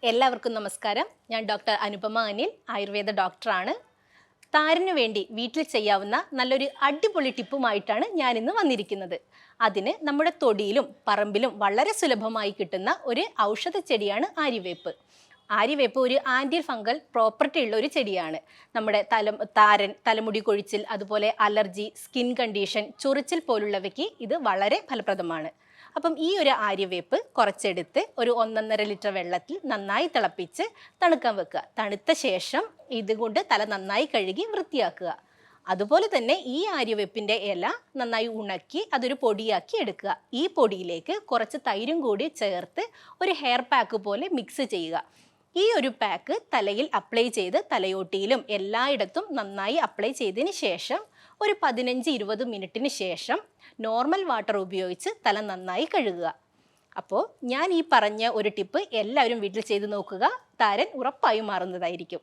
എല്ലാവർക്കും നമസ്കാരം. ഞാൻ ഡോക്ടർ അനുപമ അനിൽ, ആയുർവേദ ഡോക്ടറാണ്. താരന് വേണ്ടി വീട്ടിൽ ചെയ്യാവുന്ന നല്ലൊരു അടിപൊളി ടിപ്പുമായിട്ടാണ് ഞാനിന്ന് വന്നിരിക്കുന്നത്. അതിന് നമ്മുടെ തൊടിയിലും പറമ്പിലും വളരെ സുലഭമായി കിട്ടുന്ന ഒരു ഔഷധ ചെടിയാണ് ആര്യവേപ്പ്. ആര്യവേപ്പ് ഒരു ആൻറ്റി ഫംഗൽ പ്രോപ്പർട്ടി ഉള്ള ഒരു ചെടിയാണ്. നമ്മുടെ താരൻ, തലമുടി കൊഴിച്ചിൽ, അതുപോലെ അലർജി, സ്കിൻ കണ്ടീഷൻ, ചൊറിച്ചിൽ പോലുള്ളവയ്ക്ക് ഇത് വളരെ ഫലപ്രദമാണ്. അപ്പം ഈ ഒരു ആര്യവേപ്പ് കുറച്ചെടുത്ത് ഒരു 1.5 ലിറ്റർ വെള്ളത്തിൽ നന്നായി തിളപ്പിച്ച് തണുക്കാൻ വെക്കുക. തണുത്ത ശേഷം ഇതുകൊണ്ട് തല നന്നായി കഴുകി വൃത്തിയാക്കുക. അതുപോലെ തന്നെ ഈ ആര്യവേപ്പിൻ്റെ ഇല നന്നായി ഉണക്കി അതൊരു പൊടിയാക്കി എടുക്കുക. ഈ പൊടിയിലേക്ക് കുറച്ച് തൈരും കൂടി ചേർത്ത് ഒരു ഹെയർ പാക്ക് പോലെ മിക്സ് ചെയ്യുക. ഈ ഒരു പാക്ക് തലയിൽ അപ്ലൈ ചെയ്ത് തലയോട്ടിയിലും എല്ലായിടത്തും നന്നായി അപ്ലൈ ചെയ്തതിന് ശേഷം ഒരു 15-20 മിനിറ്റിന് ശേഷം നോർമൽ വാട്ടർ ഉപയോഗിച്ച് തല നന്നായി കഴുകുക. അപ്പോൾ ഞാൻ ഈ പറഞ്ഞ ഒരു ടിപ്പ് എല്ലാവരും വീട്ടിൽ ചെയ്ത് നോക്കുക. താരൻ ഉറപ്പായും മാറുന്നതായിരിക്കും.